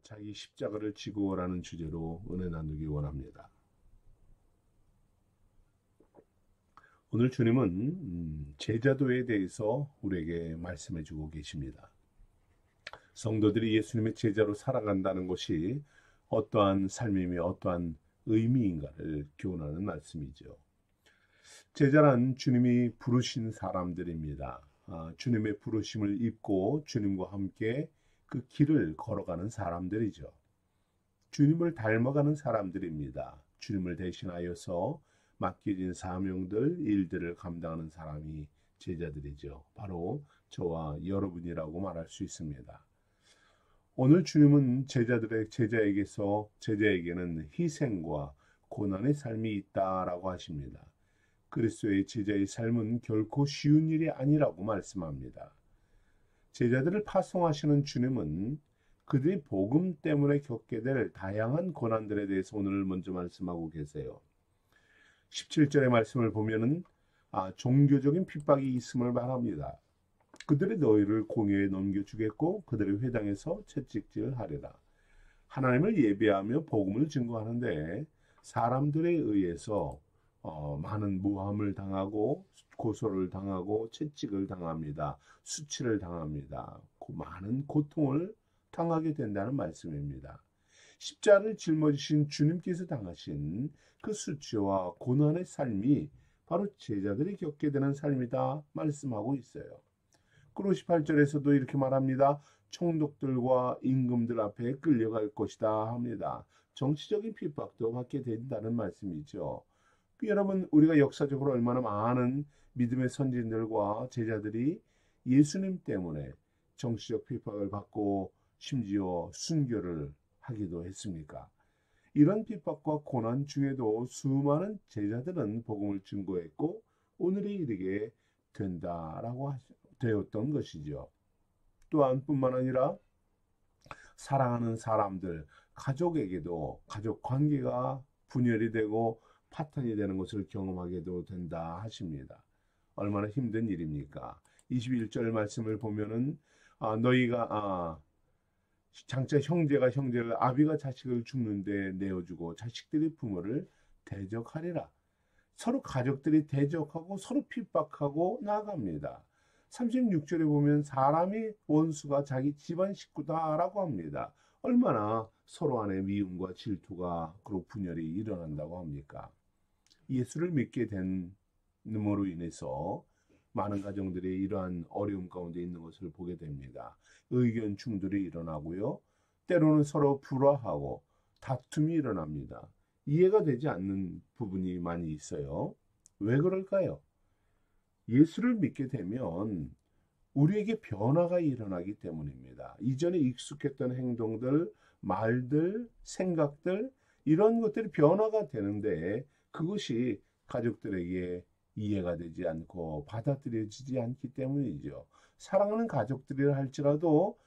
자기 십자가를 지고라는 주제로 은혜 나누기 원합니다. 오늘 주님은 제자도에 대해서 우리에게 말씀해 주고 계십니다. 성도들이 예수님의 제자로 살아간다는 것이 어떠한 삶이며 어떠한 의미인가를 교훈하는 말씀이죠. 제자란 주님이 부르신 사람들입니다. 주님의 부르심을 입고 주님과 함께 그 길을 걸어가는 사람들이죠. 주님을 닮아가는 사람들입니다. 주님을 대신하여서 맡겨진 사명들, 일들을 감당하는 사람이 제자들이죠. 바로 저와 여러분이라고 말할 수 있습니다. 오늘 주님은 제자에게는 희생과 고난의 삶이 있다라고 하십니다. 그리스도의 제자의 삶은 결코 쉬운 일이 아니라고 말씀합니다. 제자들을 파송하시는 주님은 그들이 복음 때문에 겪게 될 다양한 고난들에 대해서 오늘 먼저 말씀하고 계세요. 17절의 말씀을 보면은 종교적인 핍박이 있음을 말합니다. 그들이 너희를 공회에 넘겨주겠고 그들의 회당에서 채찍질하리라. 하나님을 예배하며 복음을 증거하는데 사람들에 의해서 많은 모함을 당하고 고소를 당하고 채찍을 당합니다. 수치를 당합니다. 많은 고통을 당하게 된다는 말씀입니다. 십자가를 짊어지신 주님께서 당하신 그 수치와 고난의 삶이 바로 제자들이 겪게 되는 삶이다 말씀하고 있어요. 그리고 18절에서도 이렇게 말합니다. 총독들과 임금들 앞에 끌려갈 것이다 합니다. 정치적인 핍박도 받게 된다는 말씀이죠. 여러분, 우리가 역사적으로 얼마나 많은 믿음의 선진들과 제자들이 예수님 때문에 정치적 핍박을 받고 심지어 순교를 하기도 했습니까? 이런 핍박과 고난 중에도 수많은 제자들은 복음을 증거했고 오늘에 이르게 되었던 것이죠. 또한 뿐만 아니라 사랑하는 사람들, 가족에게도 가족 관계가 분열이 되고 파탄이 되는 것을 경험하게도 된다 하십니다. 얼마나 힘든 일입니까? 21절 말씀을 보면은 너희가 장차 형제가 형제를 아비가 자식을 죽는데 내어주고 자식들이 부모를 대적하리라. 서로 가족들이 대적하고 서로 핍박하고 나아갑니다. 36절에 보면 사람이 원수가 자기 집안 식구다라고 합니다. 얼마나 서로 안에 미움과 질투가 그리고 분열이 일어난다고 합니까? 예수를 믿게 됨으로 인해서 많은 가정들이 이러한 어려움 가운데 있는 것을 보게 됩니다. 의견 충돌이 일어나고요. 때로는 서로 불화하고 다툼이 일어납니다. 이해가 되지 않는 부분이 많이 있어요. 왜 그럴까요? 예수를 믿게 되면 우리에게 변화가 일어나기 때문입니다. 이전에 익숙했던 행동들, 말들, 생각들 이런 것들이 변화가 되는데 그것이 가족들에게 이해가 되지 않고 받아들여지지 않기 때문이죠. 사랑하는 가족들이라 할지라도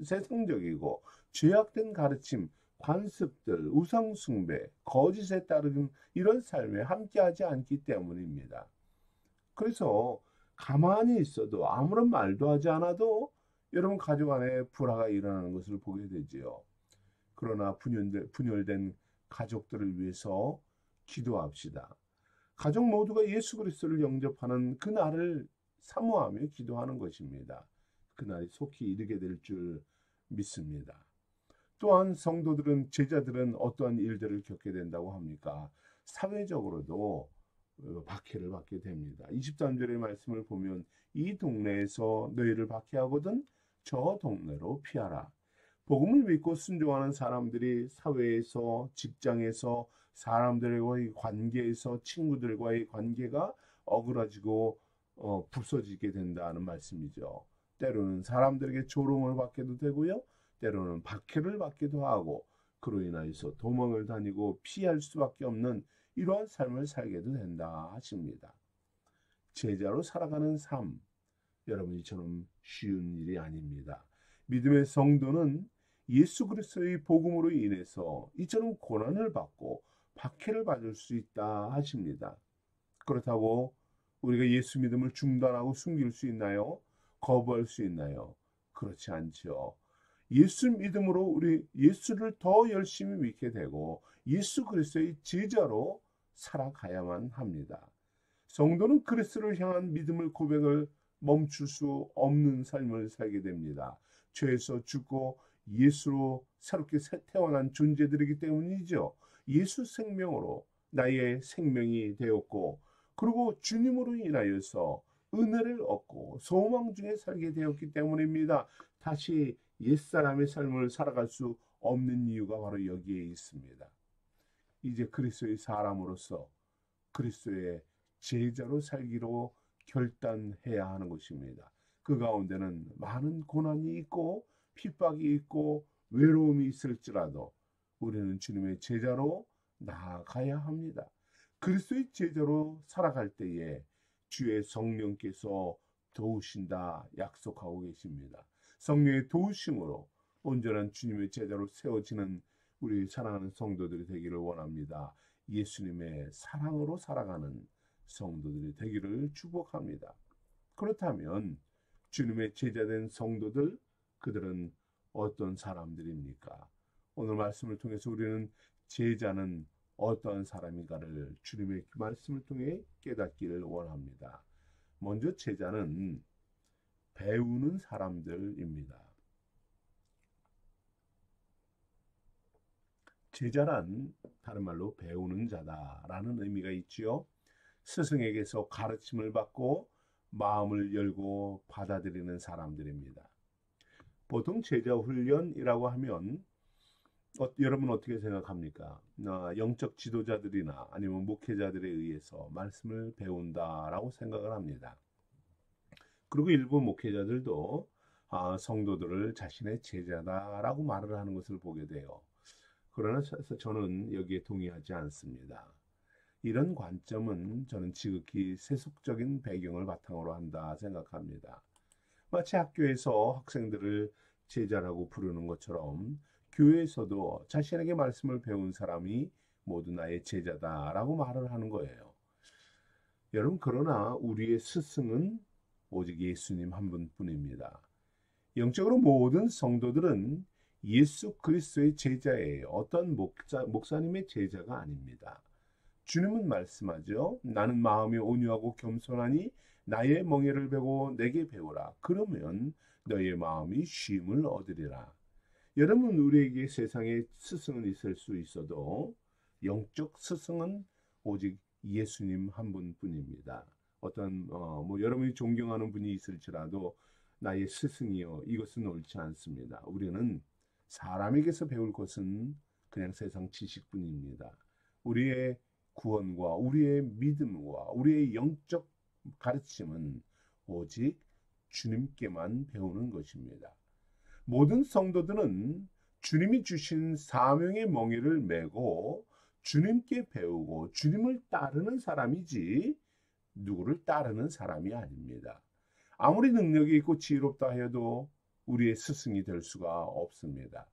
세상적이고 죄악된 가르침, 관습들, 우상숭배, 거짓에 따르는 이런 삶에 함께하지 않기 때문입니다. 그래서 가만히 있어도 아무런 말도 하지 않아도 여러분 가족 안에 불화가 일어나는 것을 보게 되지요. 그러나 분열된 가족들을 위해서 기도합시다. 가족 모두가 예수 그리스도를 영접하는 그 날을 사모하며 기도하는 것입니다. 그 날이 속히 이르게 될 줄 믿습니다. 또한 제자들은 어떠한 일들을 겪게 된다고 합니까? 사회적으로도 박해를 받게 됩니다. 23절의 말씀을 보면 이 동네에서 너희를 박해하거든 저 동네로 피하라. 복음을 믿고 순종하는 사람들이 사회에서, 직장에서, 사람들과의 관계에서, 친구들과의 관계가 어그러지고 부서지게 된다는 말씀이죠. 때로는 사람들에게 조롱을 받게도 되고요. 때로는 박해를 받기도 하고 그로 인하여서 도망을 다니고 피할 수밖에 없는 이러한 삶을 살게도 된다 하십니다. 제자로 살아가는 삶, 여러분 이처럼 쉬운 일이 아닙니다. 믿음의 성도는 예수 그리스도의 복음으로 인해서 이처럼 고난을 받고 박해를 받을 수 있다 하십니다. 그렇다고 우리가 예수 믿음을 중단하고 숨길 수 있나요? 거부할 수 있나요? 그렇지 않죠. 예수 믿음으로 우리 예수를 더 열심히 믿게 되고 예수 그리스도의 제자로 살아가야만 합니다. 성도는 그리스도를 향한 믿음을 고백을 멈출 수 없는 삶을 살게 됩니다. 죄에서 죽고 예수로 새롭게 태어난 존재들이기 때문이죠. 예수 생명으로 나의 생명이 되었고, 그리고 주님으로 인하여서 은혜를 얻고 소망 중에 살게 되었기 때문입니다. 다시 옛사람의 삶을 살아갈 수 없는 이유가 바로 여기에 있습니다. 이제 그리스도의 사람으로서 그리스도의 제자로 살기로 결단해야 하는 것입니다. 그 가운데는 많은 고난이 있고 핍박이 있고 외로움이 있을지라도 우리는 주님의 제자로 나아가야 합니다. 그리스도의 제자로 살아갈 때에 주의 성령께서 도우신다 약속하고 계십니다. 성령의 도우심으로 온전한 주님의 제자로 세워지는 우리 사랑하는 성도들이 되기를 원합니다. 예수님의 사랑으로 살아가는 성도들이 되기를 축복합니다. 그렇다면 주님의 제자된 성도들, 그들은 어떤 사람들입니까? 오늘 말씀을 통해서 우리는 제자는 어떠한 사람인가를 주님의 말씀을 통해 깨닫기를 원합니다. 먼저 제자는 배우는 사람들입니다. 제자란 다른 말로 배우는 자다라는 의미가 있지요. 스승에게서 가르침을 받고 마음을 열고 받아들이는 사람들입니다. 보통 제자 훈련이라고 하면 여러분 어떻게 생각합니까? 영적 지도자들이나 아니면 목회자들에 의해서 말씀을 배운다라고 생각을 합니다. 그리고 일부 목회자들도 성도들을 자신의 제자다라고 말을 하는 것을 보게 돼요. 그러나 저는 여기에 동의하지 않습니다. 이런 관점은 저는 지극히 세속적인 배경을 바탕으로 한다 생각합니다. 마치 학교에서 학생들을 제자라고 부르는 것처럼 교회에서도 자신에게 말씀을 배운 사람이 모두 나의 제자다라고 말을 하는 거예요. 여러분, 그러나 우리의 스승은 오직 예수님 한 분뿐입니다. 영적으로 모든 성도들은 예수 그리스도의 제자예요. 어떤 목사님의 제자가 아닙니다. 주님은 말씀하죠. 나는 마음이 온유하고 겸손하니 나의 멍에를 베고 내게 배우라. 그러면 너의 마음이 쉼을 얻으리라. 여러분, 우리에게 세상에 스승은 있을 수 있어도 영적 스승은 오직 예수님 한 분뿐입니다. 어떤 여러분이 존경하는 분이 있을지라도 나의 스승이요, 이것은 옳지 않습니다. 우리는 사람에게서 배울 것은 그냥 세상 지식뿐입니다. 우리의 구원과 우리의 믿음과 우리의 영적 가르침은 오직 주님께만 배우는 것입니다. 모든 성도들은 주님이 주신 사명의 멍에를 메고 주님께 배우고 주님을 따르는 사람이지 누구를 따르는 사람이 아닙니다. 아무리 능력이 있고 지혜롭다 해도 우리의 스승이 될 수가 없습니다.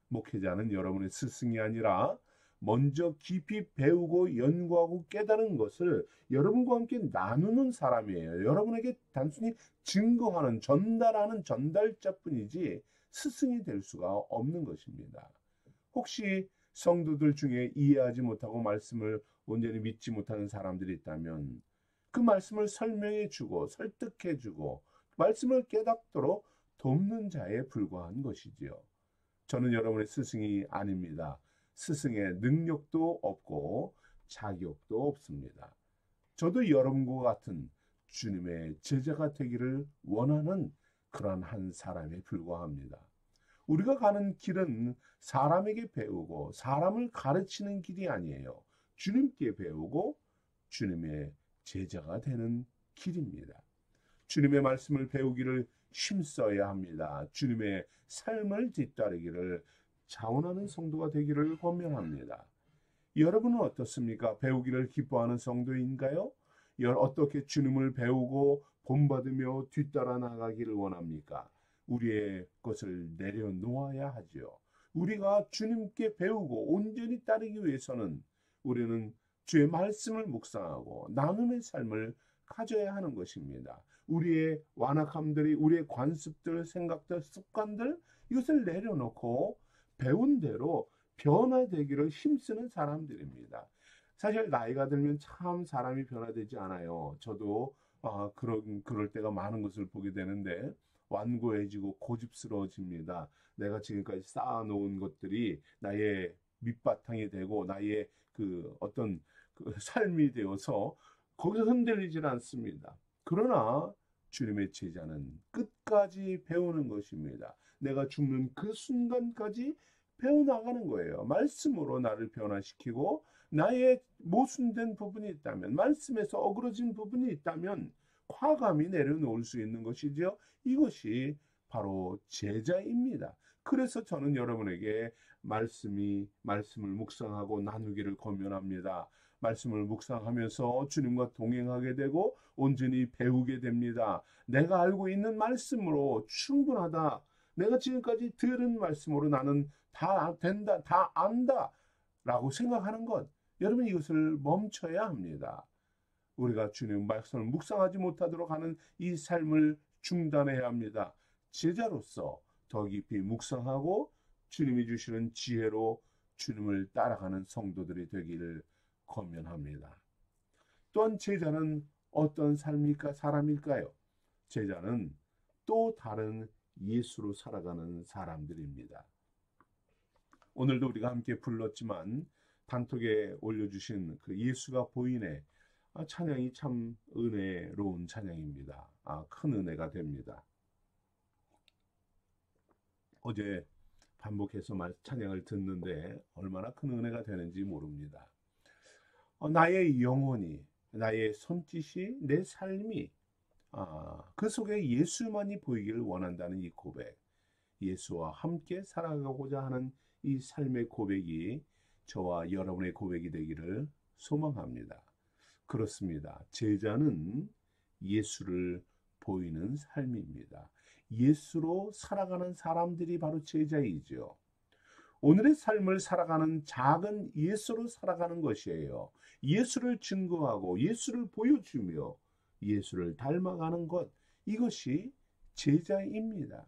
목회자는 여러분의 스승이 아니라 먼저 깊이 배우고 연구하고 깨달은 것을 여러분과 함께 나누는 사람이에요. 여러분에게 단순히 증거하는, 전달하는 전달자뿐이지 스승이 될 수가 없는 것입니다. 혹시 성도들 중에 이해하지 못하고 말씀을 온전히 믿지 못하는 사람들이 있다면 그 말씀을 설명해주고 설득해주고 말씀을 깨닫도록 돕는 자에 불과한 것이지요. 저는 여러분의 스승이 아닙니다. 스승의 능력도 없고 자격도 없습니다. 저도 여러분과 같은 주님의 제자가 되기를 원하는 그러한 한 사람에 불과합니다. 우리가 가는 길은 사람에게 배우고 사람을 가르치는 길이 아니에요. 주님께 배우고 주님의 제자가 되는 길입니다. 주님의 말씀을 배우기를 힘써야 합니다. 주님의 삶을 뒤따르기를 자원하는 성도가 되기를 권면합니다. 여러분은 어떻습니까? 배우기를 기뻐하는 성도인가요? 어떻게 주님을 배우고 본받으며 뒤따라 나가기를 원합니까? 우리의 것을 내려놓아야 하죠. 우리가 주님께 배우고 온전히 따르기 위해서는 우리는 주의 말씀을 묵상하고 나눔의 삶을 가져야 하는 것입니다. 우리의 완악함들이, 우리의 관습들, 생각들, 습관들, 이것을 내려놓고 배운 대로 변화되기를 힘쓰는 사람들입니다. 사실 나이가 들면 참 사람이 변화되지 않아요. 저도 그럴 때가 많은 것을 보게 되는데 완고해지고 고집스러워집니다. 내가 지금까지 쌓아놓은 것들이 나의 밑바탕이 되고 나의 그 어떤 그 삶이 되어서 거기서 흔들리질 않습니다. 그러나 주님의 제자는 끝까지 배우는 것입니다. 내가 죽는 그 순간까지 배워나가는 거예요. 말씀으로 나를 변화시키고 나의 모순된 부분이 있다면, 말씀에서 어그러진 부분이 있다면 과감히 내려놓을 수 있는 것이죠. 이것이 바로 제자입니다. 그래서 저는 여러분에게 말씀을 묵상하고 나누기를 권면합니다. 말씀을 묵상하면서 주님과 동행하게 되고 온전히 배우게 됩니다. 내가 알고 있는 말씀으로 충분하다. 내가 지금까지 들은 말씀으로 나는 다 된다, 다 안다 라고 생각하는 것, 여러분 이것을 멈춰야 합니다. 우리가 주님 말씀을 묵상하지 못하도록 하는 이 삶을 중단해야 합니다. 제자로서 더 깊이 묵상하고 주님이 주시는 지혜로 주님을 따라가는 성도들이 되기를 권면합니다. 또한 제자는 어떤 사람일까요? 제자는 또 다른 예수로 살아가는 사람들입니다. 오늘도 우리가 함께 불렀지만 단톡에 올려주신 그 예수가 보이네 찬양이 참 은혜로운 찬양입니다. 큰 은혜가 됩니다. 어제 반복해서 찬양을 듣는데 얼마나 큰 은혜가 되는지 모릅니다. 나의 영혼이, 나의 손짓이, 내 삶이 그 속에 예수만이 보이기를 원한다는 이 고백, 예수와 함께 살아가고자 하는 이 삶의 고백이 저와 여러분의 고백이 되기를 소망합니다. 그렇습니다. 제자는 예수를 보이는 삶입니다. 예수로 살아가는 사람들이 바로 제자이죠. 오늘의 삶을 살아가는 작은 예수로 살아가는 것이에요. 예수를 증거하고 예수를 보여주며 예수를 닮아가는 것, 이것이 제자입니다.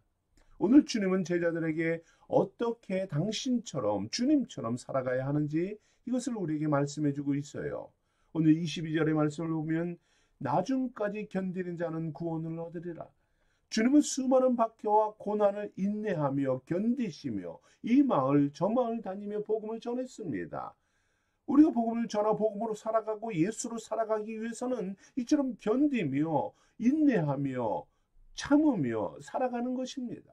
오늘 주님은 제자들에게 어떻게 당신처럼 주님처럼 살아가야 하는지 이것을 우리에게 말씀해 주고 있어요. 오늘 22절의 말씀을 보면 나중까지 견디는 자는 구원을 얻으리라. 주님은 수많은 박해와 고난을 인내하며 견디시며 이 마을 저 마을 다니며 복음을 전했습니다. 우리가 복음을 전하 복음으로 살아가고 예수로 살아가기 위해서는 이처럼 견디며 인내하며 참으며 살아가는 것입니다.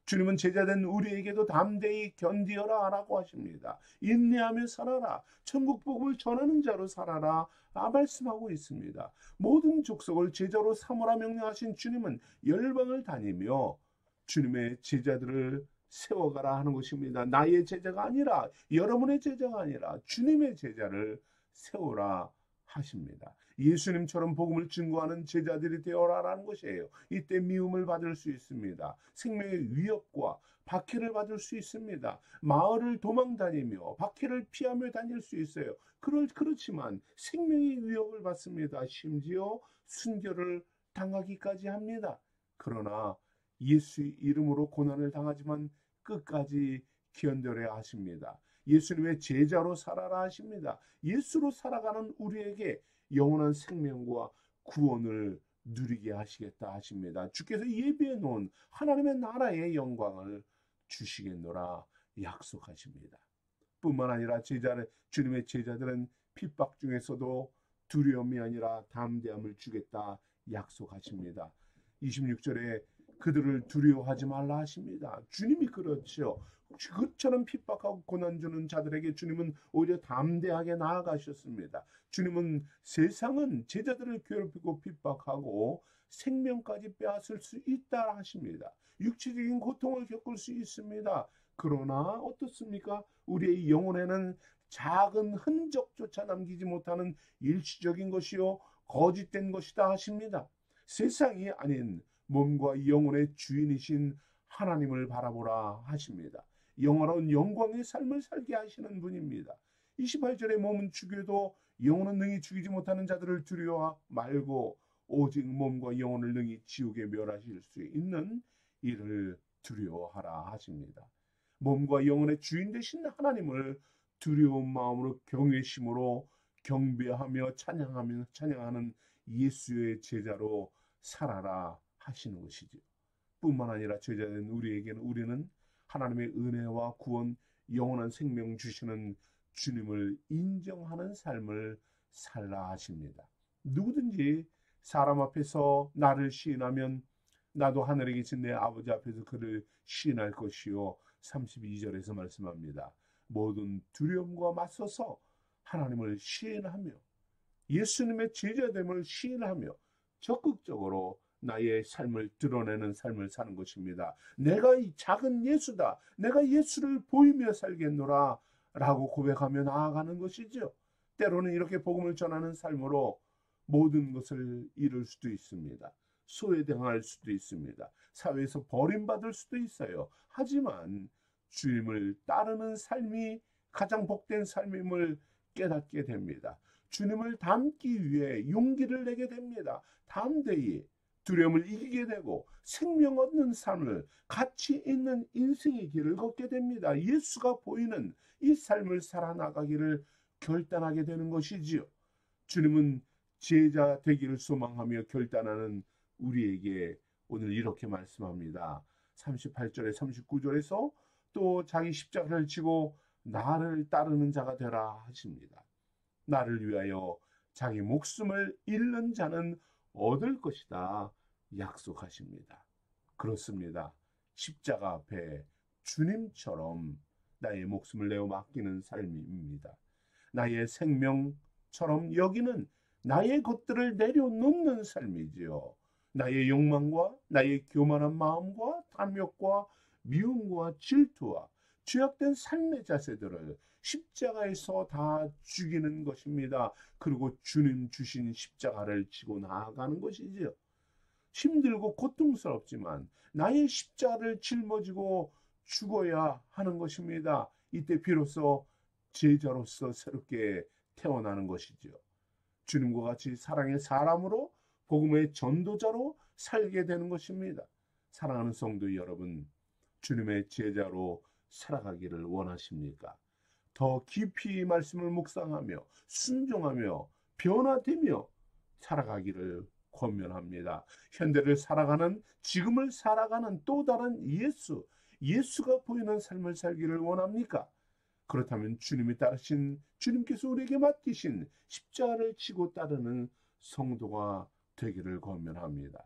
주님은 제자된 우리에게도 담대히 견디어라 라고 하십니다. 인내하며 살아라. 천국 복음을 전하는 자로 살아라 말씀하고 있습니다. 모든 족속을 제자로 삼으라 명령하신 주님은 열방을 다니며 주님의 제자들을 세워가라 하는 것입니다. 나의 제자가 아니라, 여러분의 제자가 아니라 주님의 제자를 세우라 하십니다. 예수님처럼 복음을 증거하는 제자들이 되어라라는 것이에요. 이때 미움을 받을 수 있습니다. 생명의 위협과 박해를 받을 수 있습니다. 마을을 도망다니며 박해를 피하며 다닐 수 있어요. 그렇지만 생명의 위협을 받습니다. 심지어 순교를 당하기까지 합니다. 그러나 예수 이름으로 고난을 당하지만 끝까지 견뎌내야 하십니다. 예수님의 제자로 살아라 하십니다. 예수로 살아가는 우리에게 영원한 생명과 구원을 누리게 하시겠다 하십니다. 주께서 예비해 놓은 하나님의 나라의 영광을 주시겠노라 약속하십니다. 뿐만 아니라 주님의 제자들은 핍박 중에서도 두려움이 아니라 담대함을 주겠다 약속하십니다. 26절에 그들을 두려워하지 말라 하십니다. 주님이 그렇죠. 그처럼 핍박하고 고난 주는 자들에게 주님은 오히려 담대하게 나아가셨습니다. 주님은 세상은 제자들을 괴롭히고 핍박하고 생명까지 빼앗을 수 있다 하십니다. 육체적인 고통을 겪을 수 있습니다. 그러나 어떻습니까? 우리의 영혼에는 작은 흔적조차 남기지 못하는 일시적인 것이요 거짓된 것이다 하십니다. 세상이 아닌 몸과 영혼의 주인이신 하나님을 바라보라 하십니다. 영원한 영광의 삶을 살게 하시는 분입니다. 28절에 몸은 죽여도 영혼은 능히 죽이지 못하는 자들을 두려워 말고 오직 몸과 영혼을 능히 지옥에 멸하실 수 있는 이를 두려워하라 하십니다. 몸과 영혼의 주인 되신 하나님을 두려운 마음으로 경외심으로 경배하며 찬양하는 예수의 제자로 살아라 하시는 것이죠. 뿐만 아니라 제자된 우리는 하나님의 은혜와 구원, 영원한 생명 주시는 주님을 인정하는 삶을 살라 하십니다. 누구든지 사람 앞에서 나를 시인하면 나도 하늘에 계신 내 아버지 앞에서 그를 시인할 것이요. 32절에서 말씀합니다. 모든 두려움과 맞서서 하나님을 시인하며 예수님의 제자됨을 시인하며 적극적으로 나의 삶을 드러내는 삶을 사는 것입니다. 내가 이 작은 예수다. 내가 예수를 보이며 살겠노라 라고 고백하며 나아가는 것이죠. 때로는 이렇게 복음을 전하는 삶으로 모든 것을 잃을 수도 있습니다. 소외당할 수도 있습니다. 사회에서 버림받을 수도 있어요. 하지만 주님을 따르는 삶이 가장 복된 삶임을 깨닫게 됩니다. 주님을 닮기 위해 용기를 내게 됩니다. 담대히 두려움을 이기게 되고 생명 얻는 삶을 가치 있는 인생의 길을 걷게 됩니다. 예수가 보이는 이 삶을 살아나가기를 결단하게 되는 것이지요. 주님은 제자 되기를 소망하며 결단하는 우리에게 오늘 이렇게 말씀합니다. 38절에 39절에서 또 자기 십자가를 지고 나를 따르는 자가 되라 하십니다. 나를 위하여 자기 목숨을 잃는 자는 얻을 것이다 약속하십니다. 그렇습니다. 십자가 앞에 주님처럼 나의 목숨을 내어 맡기는 삶입니다. 나의 생명처럼 여기는 나의 것들을 내려놓는 삶이지요. 나의 욕망과 나의 교만한 마음과 탐욕과 미움과 질투와 죄악된 삶의 자세들을 십자가에서 다 죽이는 것입니다. 그리고 주님 주신 십자가를 지고 나아가는 것이지요. 힘들고 고통스럽지만 나의 십자가를 짊어지고 죽어야 하는 것입니다. 이때 비로소 제자로서 새롭게 태어나는 것이지요. 주님과 같이 사랑의 사람으로 복음의 전도자로 살게 되는 것입니다. 사랑하는 성도 여러분, 주님의 제자로 살아가기를 원하십니까? 더 깊이 말씀을 묵상하며 순종하며 변화되며 살아가기를 권면합니다. 현대를 살아가는, 지금을 살아가는 또 다른 예수가 보이는 삶을 살기를 원합니까? 그렇다면 주님께서 우리에게 맡기신 십자가를 지고 따르는 성도가 되기를 권면합니다.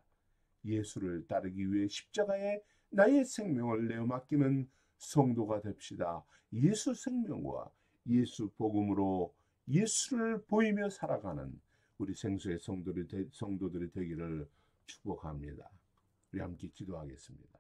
예수를 따르기 위해 십자가에 나의 생명을 내어 맡기는 성도가 됩시다. 예수 생명과 예수 복음으로 예수를 보이며 살아가는 우리 생수의 성도들이 되기를 축복합니다. 우리 함께 기도하겠습니다.